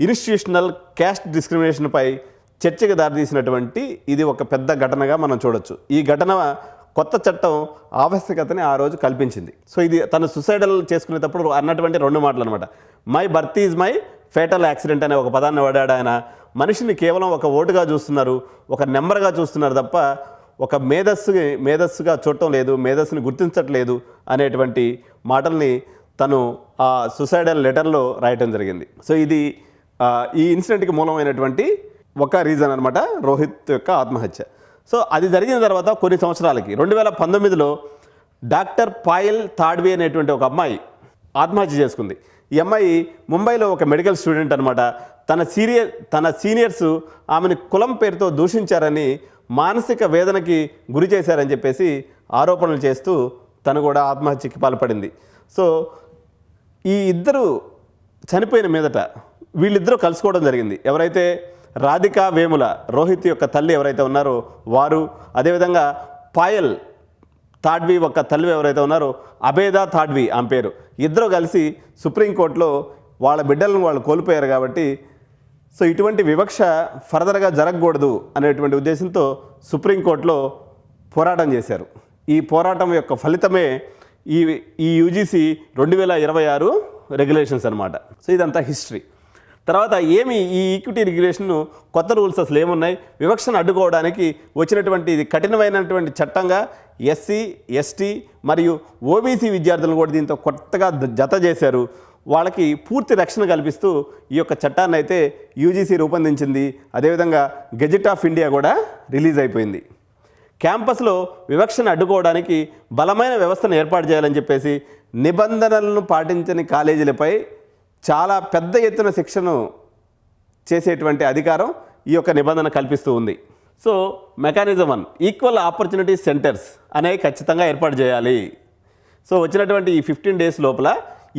Institutional caste డిస్క్రిమినేషన్పై చర్చకు దారితీసినటువంటి ఇది ఒక పెద్ద ఘటనగా మనం చూడొచ్చు. ఈ ఘటన కొత్త చట్టం ఆవశ్యకతని ఆ రోజు కల్పించింది. సో ఇది తను సుసైడల్ చేసుకునేటప్పుడు అన్నటువంటి 2 మాటలు అనమాట. My birth is my fatal accident అనే ఒక పదాన్ని వాడాడు ఆయన. మనిషిని కేవలం ఒక ఓటుగా చూస్తున్నారు, ఒక నెంబర్గా చూస్తున్నారు తప్ప ఒక మేధస్సుగా చూడటం లేదు, మేధస్సుని గుర్తించట్లేదు అనేటువంటి మాటల్ని తను ఆ సుసైడల్ లెటర్లో రాయటం జరిగింది. సో ఇది ఈ ఇన్సిడెంట్కి మూలమైనటువంటి ఒక రీజన్ అనమాట, రోహిత్ యొక్క ఆత్మహత్య. సో అది జరిగిన తర్వాత కొన్ని సంవత్సరాలకి 2019లో డాక్టర్ పాయల్ తాడ్వి అనేటువంటి ఒక అమ్మాయి ఆత్మహత్య చేసుకుంది. ఈ అమ్మాయి ముంబైలో ఒక మెడికల్ స్టూడెంట్ అనమాట. తన సీనియర్స్ ఆమెను కులం పేరుతో దూషించారని, మానసిక వేదనకి గురి చేశారని చెప్పేసి ఆరోపణలు చేస్తూ తను కూడా ఆత్మహత్యకి పాల్పడింది. సో ఈ ఇద్దరు చనిపోయిన మీదట వీళ్ళిద్దరూ కలుసుకోవడం జరిగింది. ఎవరైతే రాధికా వేముల, రోహిత్ యొక్క తల్లి ఎవరైతే ఉన్నారో వారు, అదేవిధంగా పాయల్ తాడ్వి యొక్క తల్లి ఎవరైతే ఉన్నారో అబేదా తాడ్వి ఆమె పేరు, ఇద్దరు కలిసి సుప్రీంకోర్టులో వాళ్ళ బిడ్డలను వాళ్ళు కోల్పోయారు కాబట్టి సో ఇటువంటి వివక్ష ఫర్దర్గా జరగకూడదు అనేటువంటి ఉద్దేశంతో సుప్రీంకోర్టులో పోరాటం చేశారు. ఈ పోరాటం యొక్క ఫలితమే ఈ యూజీసీ 2026 రెగ్యులేషన్స్ అనమాట. సో ఇదంతా హిస్టరీ. తర్వాత ఈ ఈక్విటీ రెగ్యులేషన్ కొత్త రూల్స్ అసలు ఏమున్నాయి, వివక్షను అడ్డుకోవడానికి వచ్చినటువంటి ఇది కఠినమైనటువంటి చట్టంగా ఎస్సీ, ఎస్టీ మరియు ఓబీసీ విద్యార్థులను కూడా దీంతో కొత్తగా జత చేశారు. వాళ్ళకి పూర్తి రక్షణ కల్పిస్తూ ఈ యొక్క చట్టాన్ని అయితే యూజీసీ రూపొందించింది. అదేవిధంగా గెజెట్ ఆఫ్ ఇండియా కూడా రిలీజ్ అయిపోయింది. క్యాంపస్లో వివక్షను అడ్డుకోవడానికి బలమైన వ్యవస్థను ఏర్పాటు చేయాలని చెప్పేసి నిబంధనలను పాటించని కాలేజీలపై చాలా పెద్ద ఎత్తున శిక్షను చేసేటువంటి అధికారం ఈ యొక్క నిబంధన కల్పిస్తూ ఉంది. So mechanism 1, equal opportunity centres అనేవి ఖచ్చితంగా ఏర్పాటు చేయాలి. సో వచ్చినటువంటి ఈ 15 days లోపల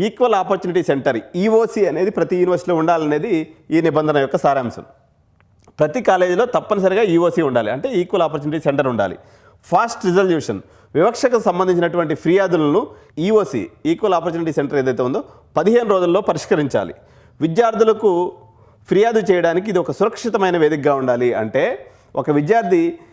ఈక్వల్ ఆపర్చునిటీ సెంటర్ ఈఓసి అనేది ప్రతి యూనివర్సిటీలో ఉండాలనేది ఈ నిబంధన యొక్క సారాంశం. ప్రతి కాలేజీలో తప్పనిసరిగా ఈఓసి ఉండాలి, అంటే ఈక్వల్ ఆపర్చునిటీ సెంటర్ ఉండాలి. ఫాస్ట్ రిజల్యూషన్, వివక్షకు సంబంధించినటువంటి ఫిర్యాదులను ఈఓసి ఈక్వల్ ఆపర్చునిటీ సెంటర్ ఏదైతే ఉందో 15 రోజుల్లో పరిష్కరించాలి. విద్యార్థులకు ఫిర్యాదు చేయడానికి ఇది ఒక సురక్షితమైన వేదికగా ఉండాలి. అంటే ఒక విద్యార్థి